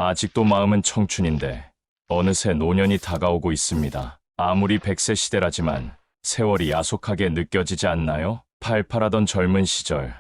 아직도 마음은 청춘인데 어느새 노년이 다가오고 있습니다. 아무리 100세 시대라지만 세월이 야속하게 느껴지지 않나요? 팔팔하던 젊은 시절,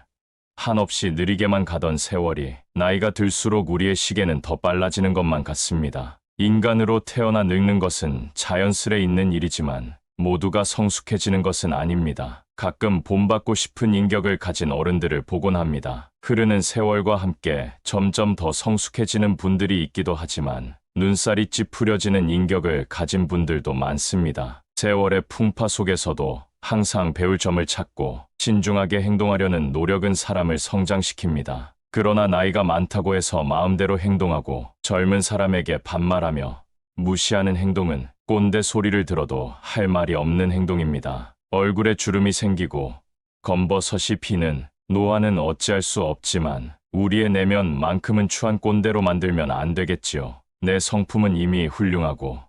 한없이 느리게만 가던 세월이 나이가 들수록 우리의 시계는 더 빨라지는 것만 같습니다. 인간으로 태어나 늙는 것은 자연스레 있는 일이지만 모두가 성숙해지는 것은 아닙니다. 가끔 본받고 싶은 인격을 가진 어른들을 보곤 합니다. 흐르는 세월과 함께 점점 더 성숙해지는 분들이 있기도 하지만 눈살이 찌푸려지는 인격을 가진 분들도 많습니다. 세월의 풍파 속에서도 항상 배울 점을 찾고 신중하게 행동하려는 노력은 사람을 성장시킵니다. 그러나 나이가 많다고 해서 마음대로 행동하고 젊은 사람에게 반말하며 무시하는 행동은 꼰대 소리를 들어도 할 말이 없는 행동입니다. 얼굴에 주름이 생기고 검버섯이 피는 노화는 어찌할 수 없지만 우리의 내면만큼은 추한 꼰대로 만들면 안 되겠지요. 내 성품은 이미 훌륭하고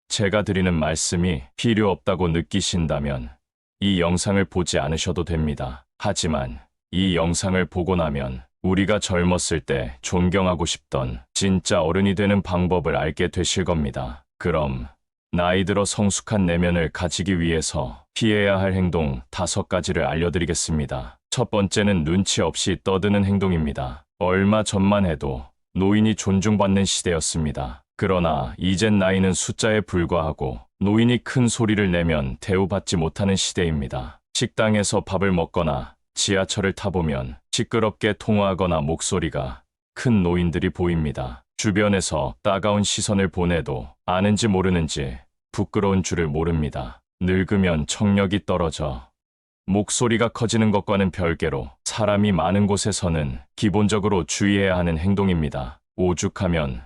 제가 드리는 말씀이 필요 없다고 느끼신다면 이 영상을 보지 않으셔도 됩니다. 하지만 이 영상을 보고 나면 우리가 젊었을 때 존경하고 싶던 진짜 어른이 되는 방법을 알게 되실 겁니다. 그럼 나이 들어 성숙한 내면을 가지기 위해서 피해야 할 행동 5가지를 알려드리겠습니다. 첫 번째는 눈치 없이 떠드는 행동입니다. 얼마 전만 해도 노인이 존중받는 시대였습니다. 그러나 이젠 나이는 숫자에 불과하고 노인이 큰 소리를 내면 대우받지 못하는 시대입니다. 식당에서 밥을 먹거나 지하철을 타보면 시끄럽게 통화하거나 목소리가 큰 노인들이 보입니다. 주변에서 따가운 시선을 보내도 아는지 모르는지 부끄러운 줄을 모릅니다. 늙으면 청력이 떨어져 목소리가 커지는 것과는 별개로 사람이 많은 곳에서는 기본적으로 주의해야 하는 행동입니다. 오죽하면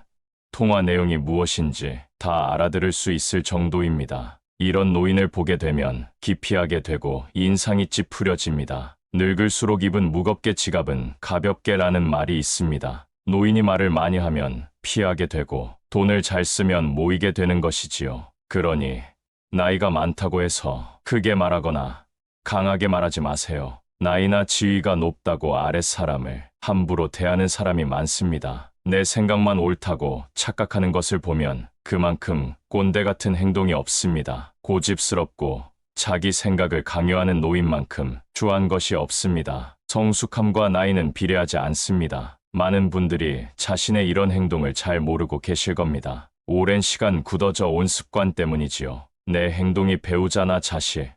통화 내용이 무엇인지 다 알아들을 수 있을 정도입니다. 이런 노인을 보게 되면 기피하게 되고 인상이 찌푸려집니다. 늙을수록 입은 무겁게 지갑은 가볍게라는 말이 있습니다. 노인이 말을 많이 하면 피하게 되고 돈을 잘 쓰면 모이게 되는 것이지요. 그러니 나이가 많다고 해서 크게 말하거나 강하게 말하지 마세요. 나이나 지위가 높다고 아랫사람을 함부로 대하는 사람이 많습니다. 내 생각만 옳다고 착각하는 것을 보면 그만큼 꼰대 같은 행동이 없습니다. 고집스럽고 자기 생각을 강요하는 노인만큼 추한 것이 없습니다. 성숙함과 나이는 비례하지 않습니다. 많은 분들이 자신의 이런 행동을 잘 모르고 계실 겁니다. 오랜 시간 굳어져 온 습관 때문이지요. 내 행동이 배우자나 자식,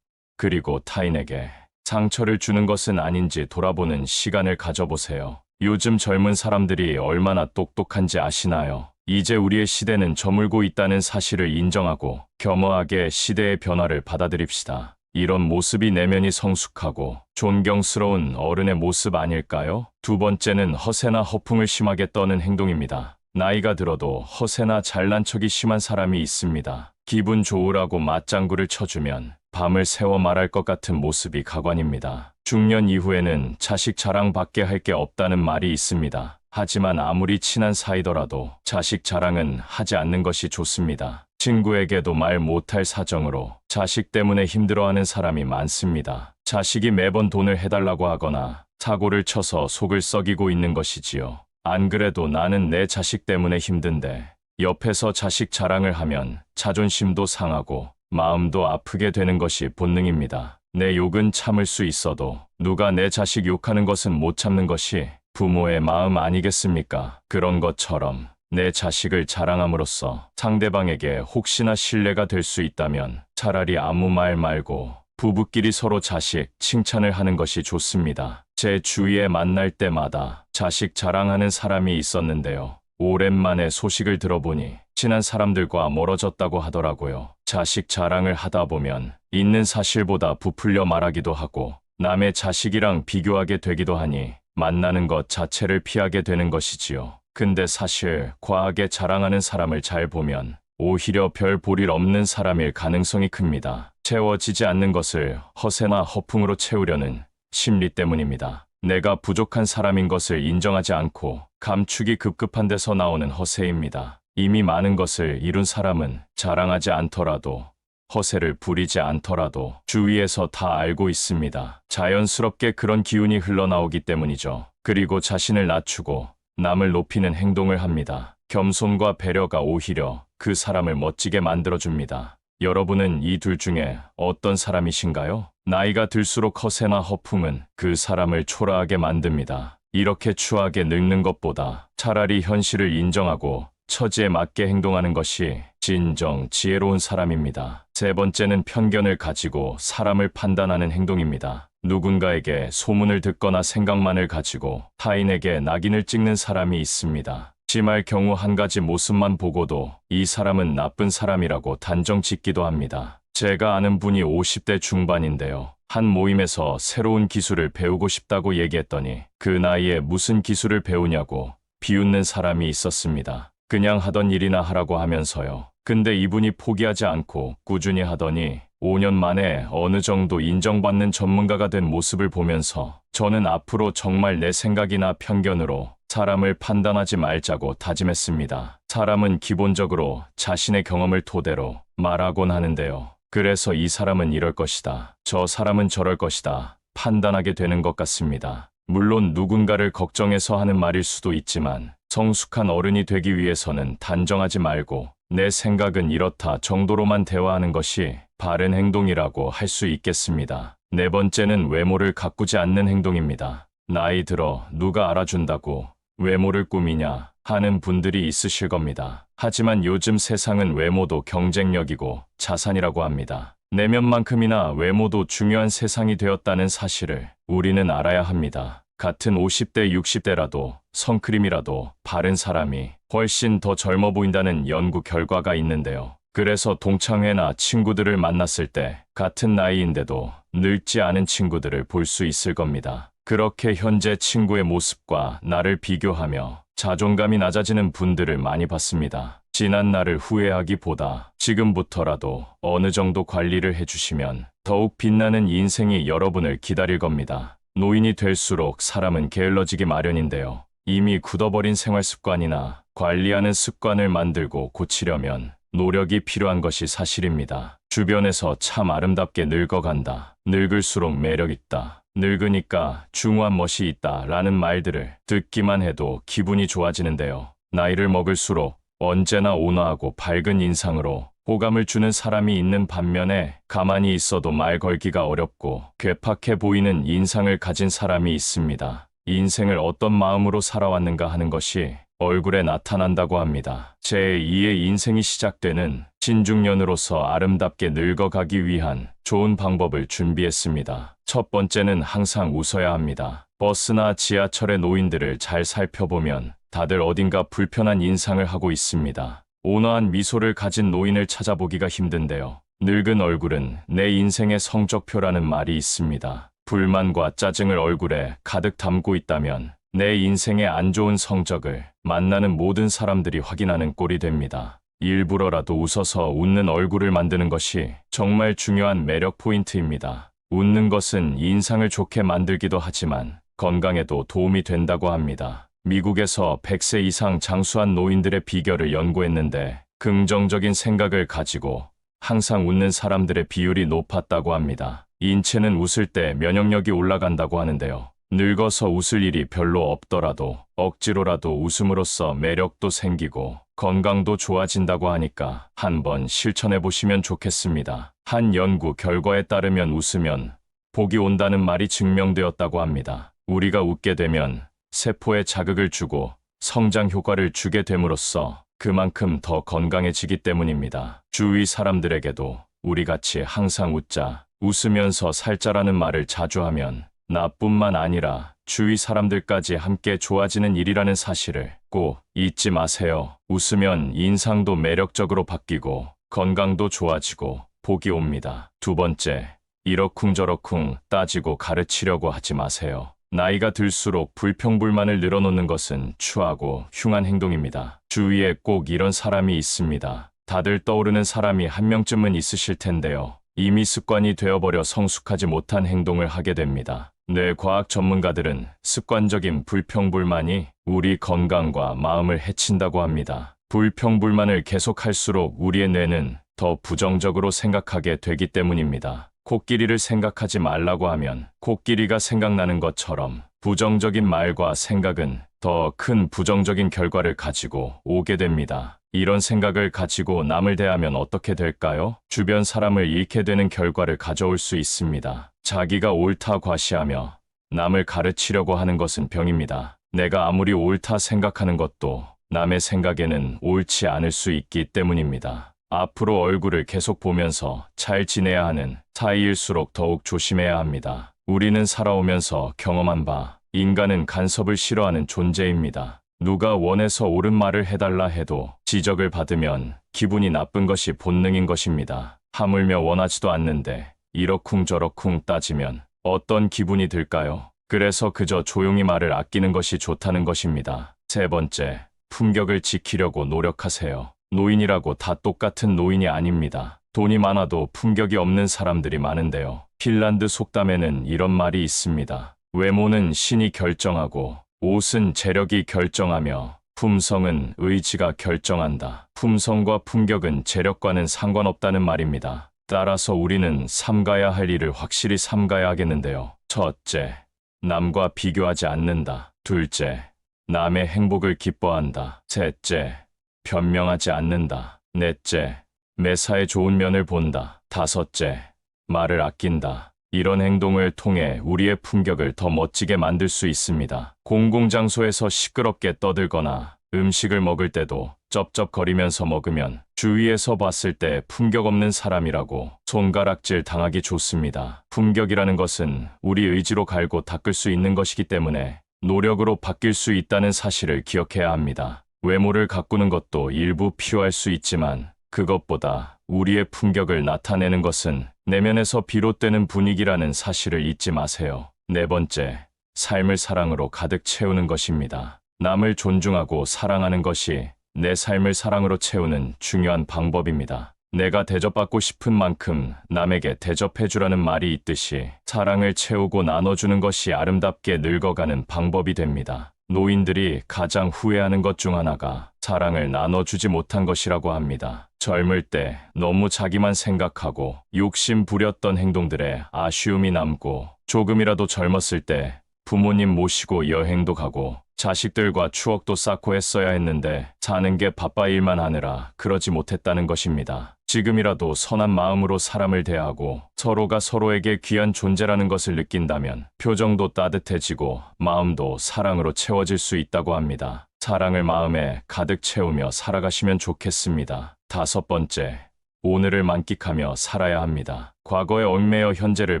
그리고 타인에게 상처를 주는 것은 아닌지 돌아보는 시간을 가져보세요. 요즘 젊은 사람들이 얼마나 똑똑한지 아시나요? 이제 우리의 시대는 저물고 있다는 사실을 인정하고 겸허하게 시대의 변화를 받아들입시다. 이런 모습이 내면이 성숙하고 존경스러운 어른의 모습 아닐까요? 두 번째는 허세나 허풍을 심하게 떠는 행동입니다. 나이가 들어도 허세나 잘난 척이 심한 사람이 있습니다. 기분 좋으라고 맞장구를 쳐주면 밤을 새워 말할 것 같은 모습이 가관입니다. 중년 이후에는 자식 자랑밖에 할 게 없다는 말이 있습니다. 하지만 아무리 친한 사이더라도 자식 자랑은 하지 않는 것이 좋습니다. 친구에게도 말 못할 사정으로 자식 때문에 힘들어하는 사람이 많습니다. 자식이 매번 돈을 해달라고 하거나 사고를 쳐서 속을 썩이고 있는 것이지요. 안 그래도 나는 내 자식 때문에 힘든데 옆에서 자식 자랑을 하면 자존심도 상하고 마음도 아프게 되는 것이 본능입니다. 내 욕은 참을 수 있어도 누가 내 자식 욕하는 것은 못 참는 것이 부모의 마음 아니겠습니까? 그런 것처럼 내 자식을 자랑함으로써 상대방에게 혹시나 신뢰가 될 수 있다면 차라리 아무 말 말고 부부끼리 서로 자식 칭찬을 하는 것이 좋습니다. 제 주위에 만날 때마다 자식 자랑하는 사람이 있었는데요. 오랜만에 소식을 들어보니 친한 사람들과 멀어졌다고 하더라고요. 자식 자랑을 하다 보면 있는 사실보다 부풀려 말하기도 하고 남의 자식이랑 비교하게 되기도 하니 만나는 것 자체를 피하게 되는 것이지요. 근데 사실 과하게 자랑하는 사람을 잘 보면 오히려 별 볼일 없는 사람일 가능성이 큽니다. 채워지지 않는 것을 허세나 허풍으로 채우려는 심리 때문입니다. 내가 부족한 사람인 것을 인정하지 않고 감추기 급급한 데서 나오는 허세입니다. 이미 많은 것을 이룬 사람은 자랑하지 않더라도 허세를 부리지 않더라도 주위에서 다 알고 있습니다. 자연스럽게 그런 기운이 흘러나오기 때문이죠. 그리고 자신을 낮추고 남을 높이는 행동을 합니다. 겸손과 배려가 오히려 그 사람을 멋지게 만들어줍니다. 여러분은 이 둘 중에 어떤 사람이신가요? 나이가 들수록 허세나 허풍은 그 사람을 초라하게 만듭니다. 이렇게 추하게 늙는 것보다 차라리 현실을 인정하고 처지에 맞게 행동하는 것이 진정 지혜로운 사람입니다. 세 번째는 편견을 가지고 사람을 판단하는 행동입니다. 누군가에게 소문을 듣거나 생각만을 가지고 타인에게 낙인을 찍는 사람이 있습니다. 심할 경우 한 가지 모습만 보고도 이 사람은 나쁜 사람이라고 단정 짓기도 합니다. 제가 아는 분이 50대 중반인데요. 한 모임에서 새로운 기술을 배우고 싶다고 얘기했더니 그 나이에 무슨 기술을 배우냐고 비웃는 사람이 있었습니다. 그냥 하던 일이나 하라고 하면서요. 근데 이분이 포기하지 않고 꾸준히 하더니 5년 만에 어느 정도 인정받는 전문가가 된 모습을 보면서 저는 앞으로 정말 내 생각이나 편견으로 사람을 판단하지 말자고 다짐했습니다. 사람은 기본적으로 자신의 경험을 토대로 말하곤 하는데요. 그래서 이 사람은 이럴 것이다. 저 사람은 저럴 것이다. 판단하게 되는 것 같습니다. 물론 누군가를 걱정해서 하는 말일 수도 있지만 성숙한 어른이 되기 위해서는 단정하지 말고 내 생각은 이렇다 정도로만 대화하는 것이 바른 행동이라고 할 수 있겠습니다. 네 번째는 외모를 가꾸지 않는 행동입니다. 나이 들어 누가 알아준다고 외모를 꾸미냐 하는 분들이 있으실 겁니다. 하지만 요즘 세상은 외모도 경쟁력이고 자산이라고 합니다. 내면만큼이나 외모도 중요한 세상이 되었다는 사실을 우리는 알아야 합니다. 같은 50대, 60대라도 선크림이라도 바른 사람이 훨씬 더 젊어 보인다는 연구 결과가 있는데요. 그래서 동창회나 친구들을 만났을 때 같은 나이인데도 늙지 않은 친구들을 볼 수 있을 겁니다. 그렇게 현재 친구의 모습과 나를 비교하며 자존감이 낮아지는 분들을 많이 봤습니다. 지난 날을 후회하기보다 지금부터라도 어느 정도 관리를 해주시면 더욱 빛나는 인생이 여러분을 기다릴 겁니다. 노인이 될수록 사람은 게을러지기 마련인데요. 이미 굳어버린 생활 습관이나 관리하는 습관을 만들고 고치려면 노력이 필요한 것이 사실입니다. 주변에서 참 아름답게 늙어간다. 늙을수록 매력있다. 늙으니까 중후한 멋이 있다 라는 말들을 듣기만 해도 기분이 좋아지는데요. 나이를 먹을수록 언제나 온화하고 밝은 인상으로 호감을 주는 사람이 있는 반면에 가만히 있어도 말 걸기가 어렵고 괴팍해 보이는 인상을 가진 사람이 있습니다. 인생을 어떤 마음으로 살아왔는가 하는 것이 얼굴에 나타난다고 합니다. 제2의 인생이 시작되는 신중년으로서 아름답게 늙어가기 위한 좋은 방법을 준비했습니다. 첫 번째는 항상 웃어야 합니다. 버스나 지하철의 노인들을 잘 살펴보면 다들 어딘가 불편한 인상을 하고 있습니다. 온화한 미소를 가진 노인을 찾아보기가 힘든데요. 늙은 얼굴은 내 인생의 성적표라는 말이 있습니다. 불만과 짜증을 얼굴에 가득 담고 있다면 내 인생의 안 좋은 성적을 만나는 모든 사람들이 확인하는 꼴이 됩니다. 일부러라도 웃어서 웃는 얼굴을 만드는 것이 정말 중요한 매력 포인트입니다. 웃는 것은 인상을 좋게 만들기도 하지만 건강에도 도움이 된다고 합니다. 미국에서 100세 이상 장수한 노인들의 비결을 연구했는데 긍정적인 생각을 가지고 항상 웃는 사람들의 비율이 높았다고 합니다. 인체는 웃을 때 면역력이 올라간다고 하는데요. 늙어서 웃을 일이 별로 없더라도 억지로라도 웃음으로써 매력도 생기고 건강도 좋아진다고 하니까 한번 실천해 보시면 좋겠습니다. 한 연구 결과에 따르면 웃으면 복이 온다는 말이 증명되었다고 합니다. 우리가 웃게 되면 세포에 자극을 주고 성장 효과를 주게 됨으로써 그만큼 더 건강해지기 때문입니다. 주위 사람들에게도 우리같이 항상 웃자, 웃으면서 살자라는 말을 자주 하면 나뿐만 아니라 주위 사람들까지 함께 좋아지는 일이라는 사실을 꼭 잊지 마세요. 웃으면 인상도 매력적으로 바뀌고 건강도 좋아지고 복이 옵니다. 두 번째, 이러쿵저러쿵 따지고 가르치려고 하지 마세요. 나이가 들수록 불평불만을 늘어놓는 것은 추하고 흉한 행동입니다. 주위에 꼭 이런 사람이 있습니다. 다들 떠오르는 사람이 한 명쯤은 있으실 텐데요. 이미 습관이 되어버려 성숙하지 못한 행동을 하게 됩니다. 뇌과학 전문가들은 습관적인 불평불만이 우리 건강과 마음을 해친다고 합니다. 불평불만을 계속할수록 우리의 뇌는 더 부정적으로 생각하게 되기 때문입니다. 코끼리를 생각하지 말라고 하면 코끼리가 생각나는 것처럼 부정적인 말과 생각은 더 큰 부정적인 결과를 가지고 오게 됩니다. 이런 생각을 가지고 남을 대하면 어떻게 될까요? 주변 사람을 잃게 되는 결과를 가져올 수 있습니다. 자기가 옳다 과시하며 남을 가르치려고 하는 것은 병입니다. 내가 아무리 옳다 생각하는 것도 남의 생각에는 옳지 않을 수 있기 때문입니다. 앞으로 얼굴을 계속 보면서 잘 지내야 하는 사이일수록 더욱 조심해야 합니다. 우리는 살아오면서 경험한 바, 인간은 간섭을 싫어하는 존재입니다. 누가 원해서 옳은 말을 해달라 해도 지적을 받으면 기분이 나쁜 것이 본능인 것입니다. 하물며 원하지도 않는데 이러쿵저러쿵 따지면 어떤 기분이 들까요? 그래서 그저 조용히 말을 아끼는 것이 좋다는 것입니다. 세 번째, 품격을 지키려고 노력하세요. 노인이라고 다 똑같은 노인이 아닙니다. 돈이 많아도 품격이 없는 사람들이 많은데요. 핀란드 속담에는 이런 말이 있습니다. 외모는 신이 결정하고 옷은 재력이 결정하며 품성은 의지가 결정한다. 품성과 품격은 재력과는 상관없다는 말입니다. 따라서 우리는 삼가야 할 일을 확실히 삼가야 하겠는데요. 첫째, 남과 비교하지 않는다. 둘째, 남의 행복을 기뻐한다. 셋째, 변명하지 않는다. 넷째, 매사에 좋은 면을 본다. 다섯째, 말을 아낀다. 이런 행동을 통해 우리의 품격을 더 멋지게 만들 수 있습니다. 공공장소에서 시끄럽게 떠들거나 음식을 먹을 때도 쩝쩝거리면서 먹으면 주위에서 봤을 때 품격 없는 사람이라고 손가락질 당하기 좋습니다. 품격이라는 것은 우리 의지로 갈고 닦을 수 있는 것이기 때문에 노력으로 바뀔 수 있다는 사실을 기억해야 합니다. 외모를 가꾸는 것도 일부 필요할 수 있지만 그것보다 우리의 품격을 나타내는 것은 내면에서 비롯되는 분위기라는 사실을 잊지 마세요. 네 번째, 삶을 사랑으로 가득 채우는 것입니다. 남을 존중하고 사랑하는 것이 내 삶을 사랑으로 채우는 중요한 방법입니다. 내가 대접받고 싶은 만큼 남에게 대접해주라는 말이 있듯이 사랑을 채우고 나눠주는 것이 아름답게 늙어가는 방법이 됩니다. 노인들이 가장 후회하는 것 중 하나가 사랑을 나눠주지 못한 것이라고 합니다. 젊을 때 너무 자기만 생각하고 욕심 부렸던 행동들에 아쉬움이 남고 조금이라도 젊었을 때 부모님 모시고 여행도 가고 자식들과 추억도 쌓고 했어야 했는데 사는 게 바빠 일만 하느라 그러지 못했다는 것입니다. 지금이라도 선한 마음으로 사람을 대하고 서로가 서로에게 귀한 존재라는 것을 느낀다면 표정도 따뜻해지고 마음도 사랑으로 채워질 수 있다고 합니다. 사랑을 마음에 가득 채우며 살아가시면 좋겠습니다. 다섯 번째, 오늘을 만끽하며 살아야 합니다. 과거에 얽매여 현재를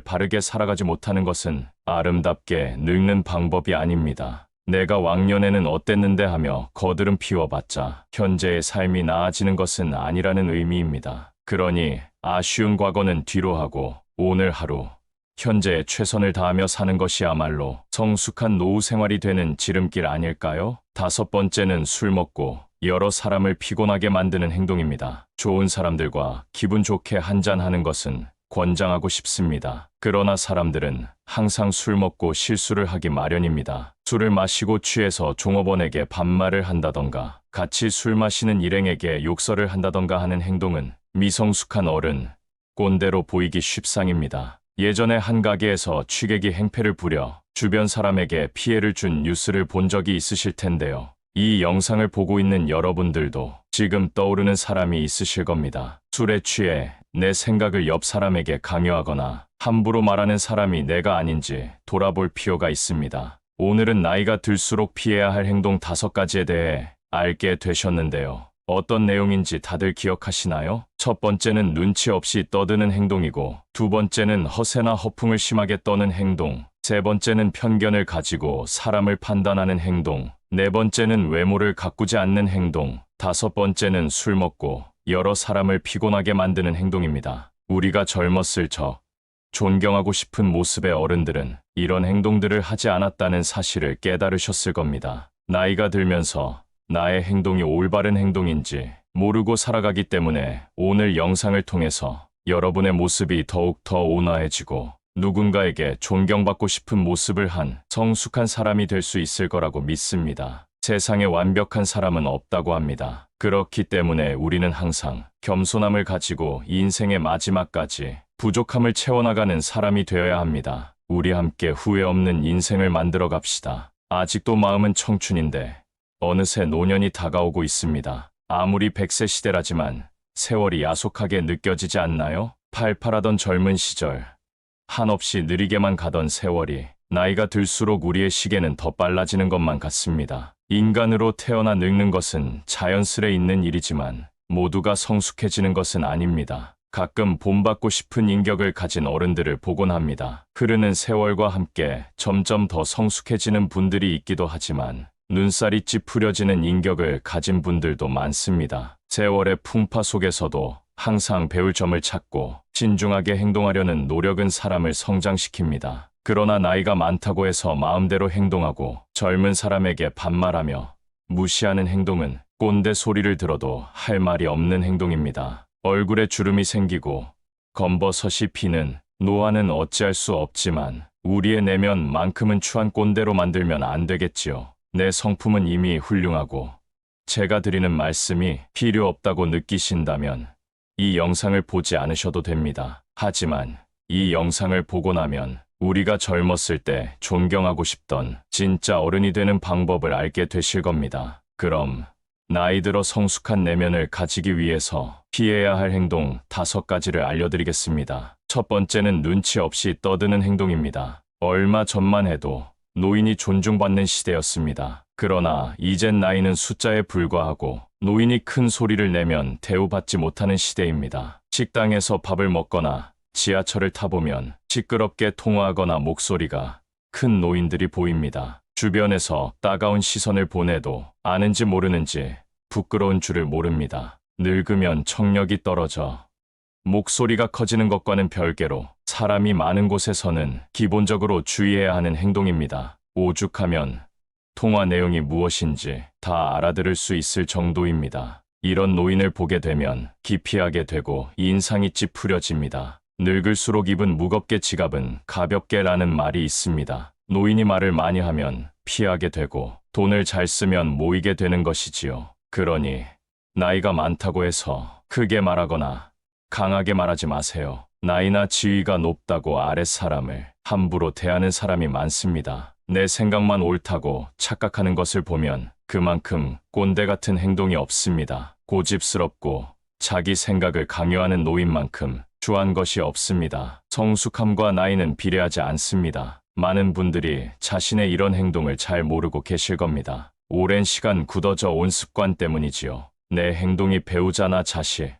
바르게 살아가지 못하는 것은 아름답게 늙는 방법이 아닙니다. 내가 왕년에는 어땠는데 하며 거드름 피워봤자 현재의 삶이 나아지는 것은 아니라는 의미입니다. 그러니 아쉬운 과거는 뒤로 하고 오늘 하루, 현재에 최선을 다하며 사는 것이야말로 성숙한 노후 생활이 되는 지름길 아닐까요? 다섯 번째는 술 먹고 여러 사람을 피곤하게 만드는 행동입니다. 좋은 사람들과 기분 좋게 한잔하는 것은 권장하고 싶습니다. 그러나 사람들은 항상 술 먹고 실수를 하기 마련입니다. 술을 마시고 취해서 종업원에게 반말을 한다던가 같이 술 마시는 일행에게 욕설을 한다던가 하는 행동은 미성숙한 어른, 꼰대로 보이기 쉽상입니다. 예전에 한 가게에서 취객이 행패를 부려 주변 사람에게 피해를 준 뉴스를 본 적이 있으실 텐데요. 이 영상을 보고 있는 여러분들도 지금 떠오르는 사람이 있으실 겁니다. 술에 취해 내 생각을 옆 사람에게 강요하거나 함부로 말하는 사람이 내가 아닌지 돌아볼 필요가 있습니다. 오늘은 나이가 들수록 피해야 할 행동 5가지에 대해 알게 되셨는데요. 어떤 내용인지 다들 기억하시나요? 첫 번째는 눈치 없이 떠드는 행동이고, 두 번째는 허세나 허풍을 심하게 떠는 행동, 세 번째는 편견을 가지고 사람을 판단하는 행동, 네 번째는 외모를 가꾸지 않는 행동, 다섯 번째는 술 먹고 여러 사람을 피곤하게 만드는 행동입니다. 우리가 젊었을 적, 존경하고 싶은 모습의 어른들은 이런 행동들을 하지 않았다는 사실을 깨달으셨을 겁니다. 나이가 들면서 나의 행동이 올바른 행동인지 모르고 살아가기 때문에 오늘 영상을 통해서 여러분의 모습이 더욱 더 온화해지고 누군가에게 존경받고 싶은 모습을 한 성숙한 사람이 될 수 있을 거라고 믿습니다. 세상에 완벽한 사람은 없다고 합니다. 그렇기 때문에 우리는 항상 겸손함을 가지고 인생의 마지막까지 부족함을 채워나가는 사람이 되어야 합니다. 우리 함께 후회 없는 인생을 만들어 갑시다. 아직도 마음은 청춘인데 어느새 노년이 다가오고 있습니다. 아무리 100세 시대라지만 세월이 야속하게 느껴지지 않나요? 팔팔하던 젊은 시절, 한없이 느리게만 가던 세월이 나이가 들수록 우리의 시계는 더 빨라지는 것만 같습니다. 인간으로 태어나 늙는 것은 자연스레 있는 일이지만 모두가 성숙해지는 것은 아닙니다. 가끔 본받고 싶은 인격을 가진 어른들을 보곤 합니다. 흐르는 세월과 함께 점점 더 성숙해지는 분들이 있기도 하지만 눈살이 찌푸려지는 인격을 가진 분들도 많습니다. 세월의 풍파 속에서도 항상 배울 점을 찾고 신중하게 행동하려는 노력은 사람을 성장시킵니다. 그러나 나이가 많다고 해서 마음대로 행동하고 젊은 사람에게 반말하며 무시하는 행동은 꼰대 소리를 들어도 할 말이 없는 행동입니다. 얼굴에 주름이 생기고 검버섯이 피는 노화는 어찌할 수 없지만 우리의 내면만큼은 추한 꼰대로 만들면 안 되겠지요. 내 성품은 이미 훌륭하고 제가 드리는 말씀이 필요 없다고 느끼신다면 이 영상을 보지 않으셔도 됩니다. 하지만 이 영상을 보고 나면 우리가 젊었을 때 존경하고 싶던 진짜 어른이 되는 방법을 알게 되실 겁니다. 그럼 나이 들어 성숙한 내면을 가지기 위해서 피해야 할 행동 5가지를 알려드리겠습니다. 첫 번째는 눈치 없이 떠드는 행동입니다. 얼마 전만 해도 노인이 존중받는 시대였습니다. 그러나 이젠 나이는 숫자에 불과하고 노인이 큰 소리를 내면 대우받지 못하는 시대입니다. 식당에서 밥을 먹거나 지하철을 타보면 시끄럽게 통화하거나 목소리가 큰 노인들이 보입니다. 주변에서 따가운 시선을 보내도 아는지 모르는지 부끄러운 줄을 모릅니다. 늙으면 청력이 떨어져 목소리가 커지는 것과는 별개로 사람이 많은 곳에서는 기본적으로 주의해야 하는 행동입니다. 오죽하면 통화 내용이 무엇인지 다 알아들을 수 있을 정도입니다. 이런 노인을 보게 되면 기피하게 되고 인상이 찌푸려집니다. 늙을수록 입은 무겁게 지갑은 가볍게라는 말이 있습니다. 노인이 말을 많이 하면 피하게 되고 돈을 잘 쓰면 모이게 되는 것이지요. 그러니 나이가 많다고 해서 크게 말하거나 강하게 말하지 마세요. 나이나 지위가 높다고 아랫사람을 함부로 대하는 사람이 많습니다. 내 생각만 옳다고 착각하는 것을 보면 그만큼 꼰대 같은 행동이 없습니다. 고집스럽고 자기 생각을 강요하는 노인만큼 추한 것이 없습니다. 성숙함과 나이는 비례하지 않습니다. 많은 분들이 자신의 이런 행동을 잘 모르고 계실 겁니다. 오랜 시간 굳어져 온 습관 때문이지요. 내 행동이 배우자나 자식,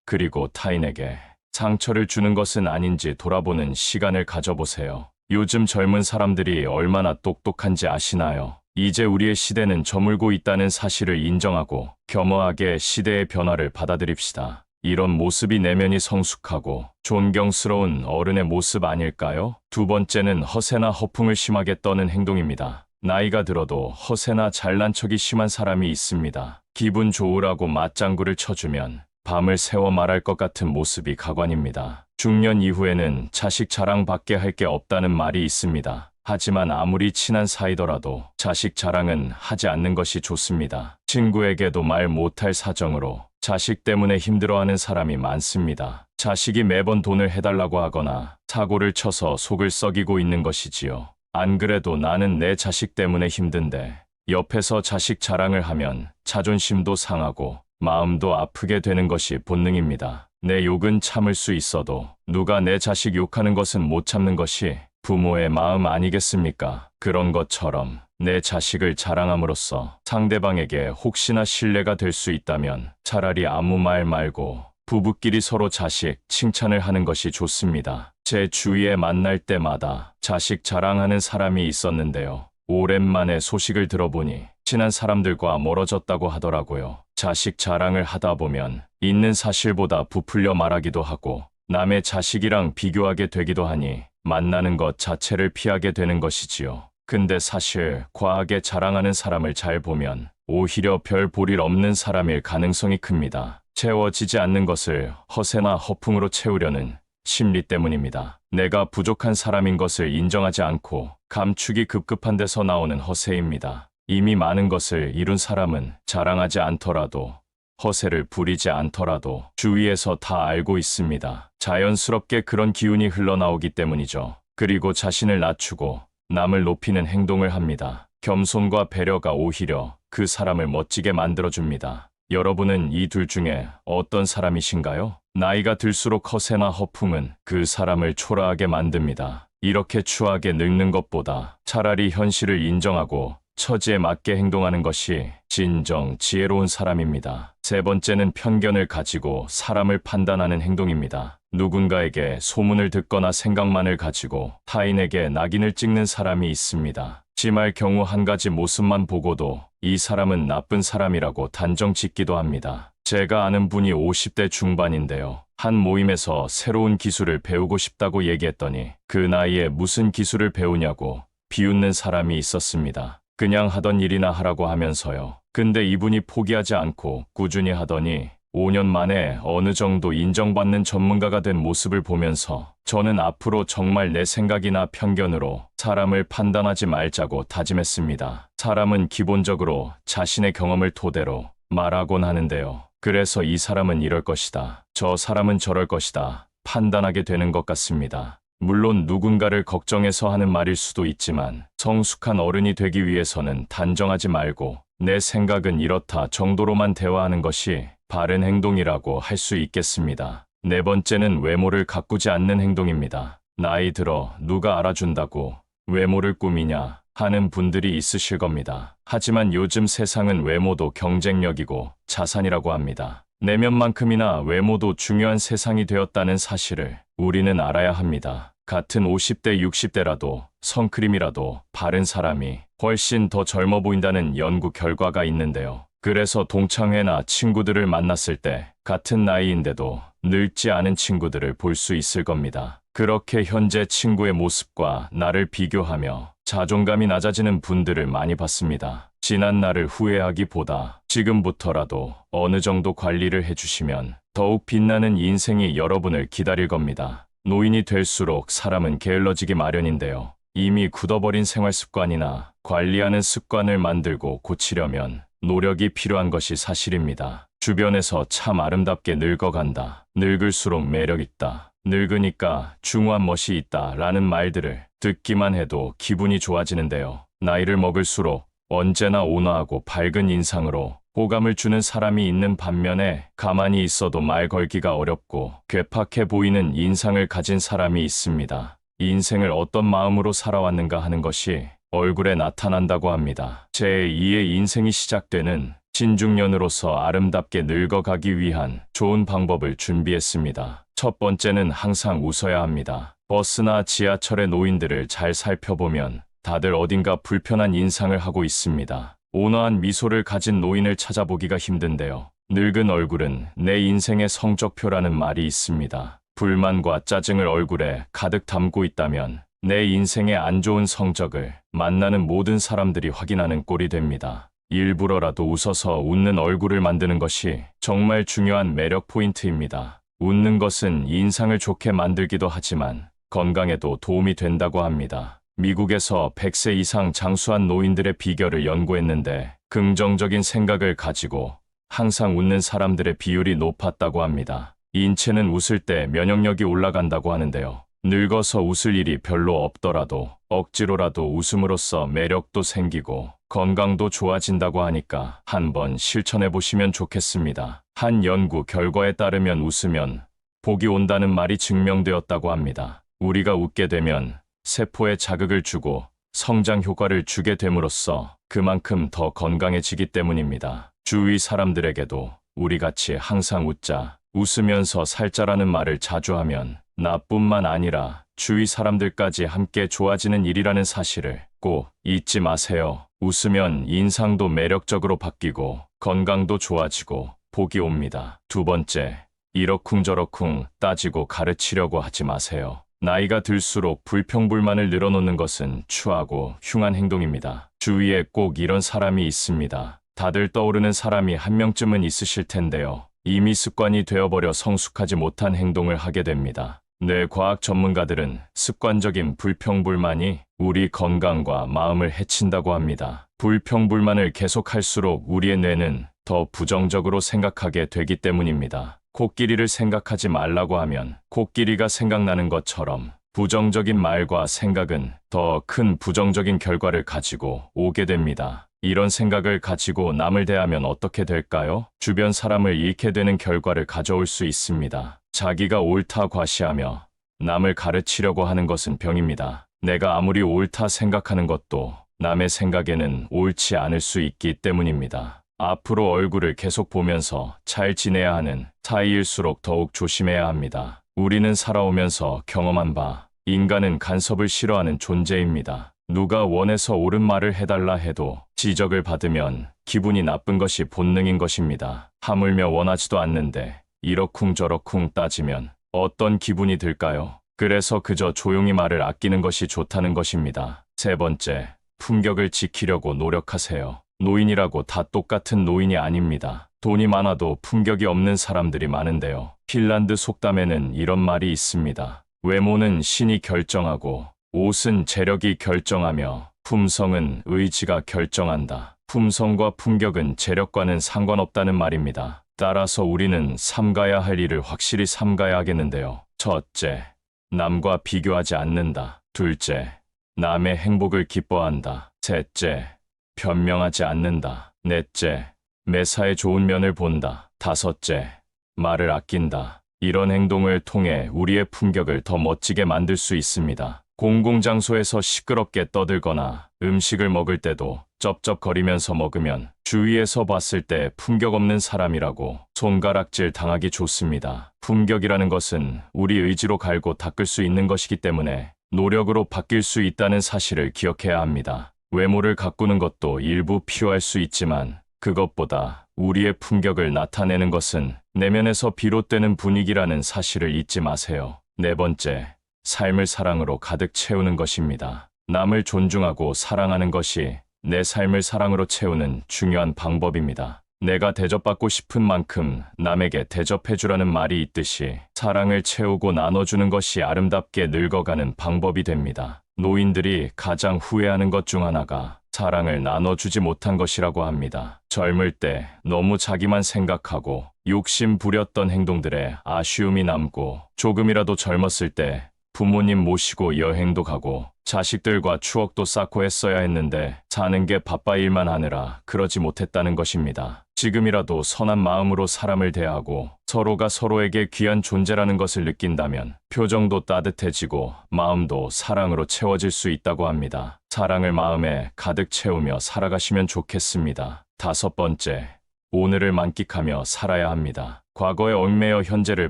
그리고 타인에게 상처를 주는 것은 아닌지 돌아보는 시간을 가져보세요. 요즘 젊은 사람들이 얼마나 똑똑한지 아시나요? 이제 우리의 시대는 저물고 있다는 사실을 인정하고 겸허하게 시대의 변화를 받아들입시다. 이런 모습이 내면이 성숙하고 존경스러운 어른의 모습 아닐까요? 두 번째는 허세나 허풍을 심하게 떠는 행동입니다. 나이가 들어도 허세나 잘난 척이 심한 사람이 있습니다. 기분 좋으라고 맞장구를 쳐주면 밤을 새워 말할 것 같은 모습이 가관입니다. 중년 이후에는 자식 자랑밖에 할 게 없다는 말이 있습니다. 하지만 아무리 친한 사이더라도 자식 자랑은 하지 않는 것이 좋습니다. 친구에게도 말 못할 사정으로 자식 때문에 힘들어하는 사람이 많습니다. 자식이 매번 돈을 해달라고 하거나 사고를 쳐서 속을 썩이고 있는 것이지요. 안 그래도 나는 내 자식 때문에 힘든데 옆에서 자식 자랑을 하면 자존심도 상하고 마음도 아프게 되는 것이 본능입니다. 내 욕은 참을 수 있어도 누가 내 자식 욕하는 것은 못 참는 것이 부모의 마음 아니겠습니까? 그런 것처럼 내 자식을 자랑함으로써 상대방에게 혹시나 신뢰가 될 수 있다면 차라리 아무 말 말고 부부끼리 서로 자식 칭찬을 하는 것이 좋습니다. 제 주위에 만날 때마다 자식 자랑하는 사람이 있었는데요. 오랜만에 소식을 들어보니 친한 사람들과 멀어졌다고 하더라고요. 자식 자랑을 하다 보면 있는 사실보다 부풀려 말하기도 하고 남의 자식이랑 비교하게 되기도 하니 만나는 것 자체를 피하게 되는 것이지요. 근데 사실 과하게 자랑하는 사람을 잘 보면 오히려 별 볼일 없는 사람일 가능성이 큽니다. 채워지지 않는 것을 허세나 허풍으로 채우려는 심리 때문입니다. 내가 부족한 사람인 것을 인정하지 않고 감추기 급급한 데서 나오는 허세입니다. 이미 많은 것을 이룬 사람은 자랑하지 않더라도 허세를 부리지 않더라도 주위에서 다 알고 있습니다. 자연스럽게 그런 기운이 흘러나오기 때문이죠. 그리고 자신을 낮추고 남을 높이는 행동을 합니다. 겸손과 배려가 오히려 그 사람을 멋지게 만들어줍니다. 여러분은 이 둘 중에 어떤 사람이신가요? 나이가 들수록 허세나 허풍은 그 사람을 초라하게 만듭니다. 이렇게 추하게 늙는 것보다 차라리 현실을 인정하고 처지에 맞게 행동하는 것이 진정 지혜로운 사람입니다. 세 번째는 편견을 가지고 사람을 판단하는 행동입니다. 누군가에게 소문을 듣거나 생각만을 가지고 타인에게 낙인을 찍는 사람이 있습니다. 심할 경우 한 가지 모습만 보고도 이 사람은 나쁜 사람이라고 단정 짓기도 합니다. 제가 아는 분이 50대 중반인데요. 한 모임에서 새로운 기술을 배우고 싶다고 얘기했더니 그 나이에 무슨 기술을 배우냐고 비웃는 사람이 있었습니다. 그냥 하던 일이나 하라고 하면서요. 근데 이분이 포기하지 않고 꾸준히 하더니 5년 만에 어느 정도 인정받는 전문가가 된 모습을 보면서 저는 앞으로 정말 내 생각이나 편견으로 사람을 판단하지 말자고 다짐했습니다. 사람은 기본적으로 자신의 경험을 토대로 말하곤 하는데요. 그래서 이 사람은 이럴 것이다. 저 사람은 저럴 것이다. 판단하게 되는 것 같습니다. 물론 누군가를 걱정해서 하는 말일 수도 있지만 성숙한 어른이 되기 위해서는 단정하지 말고 내 생각은 이렇다 정도로만 대화하는 것이 바른 행동이라고 할 수 있겠습니다. 네 번째는 외모를 가꾸지 않는 행동입니다. 나이 들어 누가 알아준다고 외모를 꾸미냐 하는 분들이 있으실 겁니다. 하지만 요즘 세상은 외모도 경쟁력이고 자산이라고 합니다. 내면만큼이나 외모도 중요한 세상이 되었다는 사실을 우리는 알아야 합니다. 같은 50대, 60대라도 선크림이라도 바른 사람이 훨씬 더 젊어 보인다는 연구 결과가 있는데요. 그래서 동창회나 친구들을 만났을 때 같은 나이인데도 늙지 않은 친구들을 볼 수 있을 겁니다. 그렇게 현재 친구의 모습과 나를 비교하며 자존감이 낮아지는 분들을 많이 봤습니다. 지난 날을 후회하기보다 지금부터라도 어느 정도 관리를 해주시면 더욱 빛나는 인생이 여러분을 기다릴 겁니다. 노인이 될수록 사람은 게을러지기 마련인데요. 이미 굳어버린 생활 습관이나 관리하는 습관을 만들고 고치려면 노력이 필요한 것이 사실입니다. 주변에서 참 아름답게 늙어간다. 늙을수록 매력있다. 늙으니까 중후한 멋이 있다. 라는 말들을 듣기만 해도 기분이 좋아지는데요. 나이를 먹을수록 언제나 온화하고 밝은 인상으로 호감을 주는 사람이 있는 반면에 가만히 있어도 말 걸기가 어렵고 괴팍해 보이는 인상을 가진 사람이 있습니다. 인생을 어떤 마음으로 살아왔는가 하는 것이 얼굴에 나타난다고 합니다. 제2의 인생이 시작되는 신중년으로서 아름답게 늙어가기 위한 좋은 방법을 준비했습니다. 첫 번째는 항상 웃어야 합니다. 버스나 지하철의 노인들을 잘 살펴보면 다들 어딘가 불편한 인상을 하고 있습니다. 온화한 미소를 가진 노인을 찾아보기가 힘든데요. 늙은 얼굴은 내 인생의 성적표라는 말이 있습니다. 불만과 짜증을 얼굴에 가득 담고 있다면 내 인생의 안 좋은 성적을 만나는 모든 사람들이 확인하는 꼴이 됩니다. 일부러라도 웃어서 웃는 얼굴을 만드는 것이 정말 중요한 매력 포인트입니다. 웃는 것은 인상을 좋게 만들기도 하지만 건강에도 도움이 된다고 합니다. 미국에서 100세 이상 장수한 노인들의 비결을 연구했는데 긍정적인 생각을 가지고 항상 웃는 사람들의 비율이 높았다고 합니다. 인체는 웃을 때 면역력이 올라간다고 하는데요. 늙어서 웃을 일이 별로 없더라도 억지로라도 웃음으로써 매력도 생기고 건강도 좋아진다고 하니까 한번 실천해 보시면 좋겠습니다. 한 연구 결과에 따르면 웃으면 복이 온다는 말이 증명되었다고 합니다. 우리가 웃게 되면 세포에 자극을 주고 성장 효과를 주게 됨으로써 그만큼 더 건강해지기 때문입니다. 주위 사람들에게도 우리같이 항상 웃자, 웃으면서 살자라는 말을 자주 하면 나뿐만 아니라 주위 사람들까지 함께 좋아지는 일이라는 사실을 꼭 잊지 마세요. 웃으면 인상도 매력적으로 바뀌고 건강도 좋아지고 복이 옵니다. 두 번째, 이러쿵저러쿵 따지고 가르치려고 하지 마세요. 나이가 들수록 불평불만을 늘어놓는 것은 추하고 흉한 행동입니다. 주위에 꼭 이런 사람이 있습니다. 다들 떠오르는 사람이 한 명쯤은 있으실 텐데요. 이미 습관이 되어버려 성숙하지 못한 행동을 하게 됩니다. 뇌과학 전문가들은 습관적인 불평불만이 우리 건강과 마음을 해친다고 합니다. 불평불만을 계속할수록 우리의 뇌는 더 부정적으로 생각하게 되기 때문입니다. 코끼리를 생각하지 말라고 하면 코끼리가 생각나는 것처럼 부정적인 말과 생각은 더 큰 부정적인 결과를 가지고 오게 됩니다. 이런 생각을 가지고 남을 대하면 어떻게 될까요? 주변 사람을 잃게 되는 결과를 가져올 수 있습니다. 자기가 옳다 과시하며 남을 가르치려고 하는 것은 병입니다. 내가 아무리 옳다 생각하는 것도 남의 생각에는 옳지 않을 수 있기 때문입니다. 앞으로 얼굴을 계속 보면서 잘 지내야 하는 사이일수록 더욱 조심해야 합니다. 우리는 살아오면서 경험한 바, 인간은 간섭을 싫어하는 존재입니다. 누가 원해서 옳은 말을 해달라 해도 지적을 받으면 기분이 나쁜 것이 본능인 것입니다. 하물며 원하지도 않는데 이러쿵저러쿵 따지면 어떤 기분이 들까요? 그래서 그저 조용히 말을 아끼는 것이 좋다는 것입니다. 세 번째, 품격을 지키려고 노력하세요. 노인이라고 다 똑같은 노인이 아닙니다. 돈이 많아도 품격이 없는 사람들이 많은데요. 핀란드 속담에는 이런 말이 있습니다. 외모는 신이 결정하고 옷은 재력이 결정하며 품성은 의지가 결정한다. 품성과 품격은 재력과는 상관없다는 말입니다. 따라서 우리는 삼가야 할 일을 확실히 삼가야 하겠는데요. 첫째, 남과 비교하지 않는다. 둘째, 남의 행복을 기뻐한다. 셋째, 변명하지 않는다. 넷째, 매사에 좋은 면을 본다. 다섯째, 말을 아낀다. 이런 행동을 통해 우리의 품격을 더 멋지게 만들 수 있습니다. 공공장소에서 시끄럽게 떠들거나 음식을 먹을 때도 쩝쩝거리면서 먹으면 주위에서 봤을 때 품격 없는 사람이라고 손가락질 당하기 좋습니다. 품격이라는 것은 우리 의지로 갈고 닦을 수 있는 것이기 때문에 노력으로 바뀔 수 있다는 사실을 기억해야 합니다. 외모를 가꾸는 것도 일부 필요할 수 있지만 그것보다 우리의 품격을 나타내는 것은 내면에서 비롯되는 분위기라는 사실을 잊지 마세요. 네 번째, 삶을 사랑으로 가득 채우는 것입니다. 남을 존중하고 사랑하는 것이 내 삶을 사랑으로 채우는 중요한 방법입니다. 내가 대접받고 싶은 만큼 남에게 대접해주라는 말이 있듯이 사랑을 채우고 나눠주는 것이 아름답게 늙어가는 방법이 됩니다. 노인들이 가장 후회하는 것 중 하나가 사랑을 나눠주지 못한 것이라고 합니다. 젊을 때 너무 자기만 생각하고 욕심 부렸던 행동들에 아쉬움이 남고 조금이라도 젊었을 때 부모님 모시고 여행도 가고 자식들과 추억도 쌓고 했어야 했는데 사는 게 바빠 일만 하느라 그러지 못했다는 것입니다. 지금이라도 선한 마음으로 사람을 대하고 서로가 서로에게 귀한 존재라는 것을 느낀다면 표정도 따뜻해지고 마음도 사랑으로 채워질 수 있다고 합니다. 사랑을 마음에 가득 채우며 살아가시면 좋겠습니다. 다섯 번째, 오늘을 만끽하며 살아야 합니다. 과거에 얽매여 현재를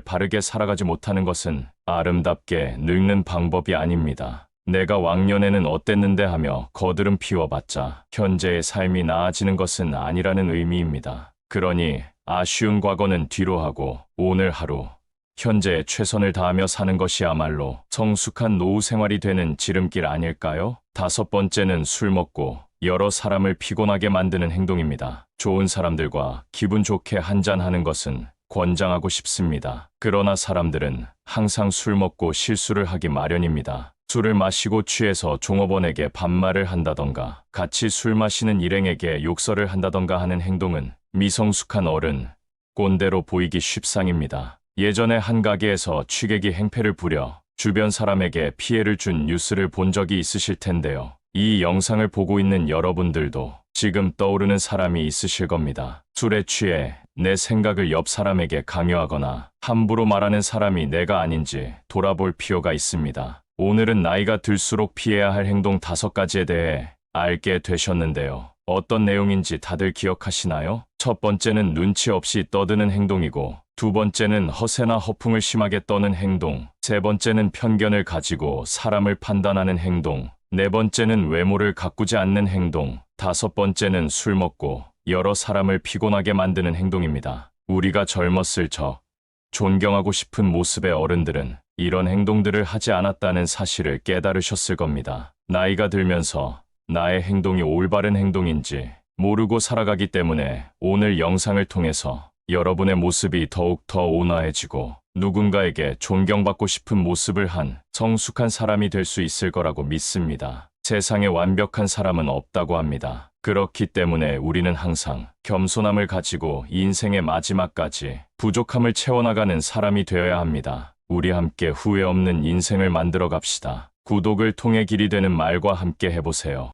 바르게 살아가지 못하는 것은 아름답게 늙는 방법이 아닙니다. 내가 왕년에는 어땠는데 하며 거드름 피워봤자 현재의 삶이 나아지는 것은 아니라는 의미입니다. 그러니 아쉬운 과거는 뒤로 하고 오늘 하루, 현재에 최선을 다하며 사는 것이야말로 성숙한 노후 생활이 되는 지름길 아닐까요? 다섯 번째는 술 먹고 여러 사람을 피곤하게 만드는 행동입니다. 좋은 사람들과 기분 좋게 한잔하는 것은 권장하고 싶습니다. 그러나 사람들은 항상 술 먹고 실수를 하기 마련입니다. 술을 마시고 취해서 종업원에게 반말을 한다던가 같이 술 마시는 일행에게 욕설을 한다던가 하는 행동은 미성숙한 어른, 꼰대로 보이기 쉽상입니다. 예전에 한 가게에서 취객이 행패를 부려 주변 사람에게 피해를 준 뉴스를 본 적이 있으실 텐데요. 이 영상을 보고 있는 여러분들도 지금 떠오르는 사람이 있으실 겁니다. 술에 취해 내 생각을 옆 사람에게 강요하거나 함부로 말하는 사람이 내가 아닌지 돌아볼 필요가 있습니다. 오늘은 나이가 들수록 피해야 할 행동 5가지에 대해 알게 되셨는데요. 어떤 내용인지 다들 기억하시나요? 첫 번째는 눈치 없이 떠드는 행동이고, 두 번째는 허세나 허풍을 심하게 떠는 행동, 세 번째는 편견을 가지고 사람을 판단하는 행동, 네 번째는 외모를 가꾸지 않는 행동, 다섯 번째는 술 먹고 여러 사람을 피곤하게 만드는 행동입니다. 우리가 젊었을 적, 존경하고 싶은 모습의 어른들은 이런 행동들을 하지 않았다는 사실을 깨달으셨을 겁니다. 나이가 들면서 나의 행동이 올바른 행동인지 모르고 살아가기 때문에 오늘 영상을 통해서 여러분의 모습이 더욱 더 온화해지고 누군가에게 존경받고 싶은 모습을 한 성숙한 사람이 될 수 있을 거라고 믿습니다. 세상에 완벽한 사람은 없다고 합니다. 그렇기 때문에 우리는 항상 겸손함을 가지고 인생의 마지막까지 부족함을 채워나가는 사람이 되어야 합니다. 우리 함께 후회 없는 인생을 만들어 갑시다. 구독을 통해 길이 되는 말과 함께 해보세요.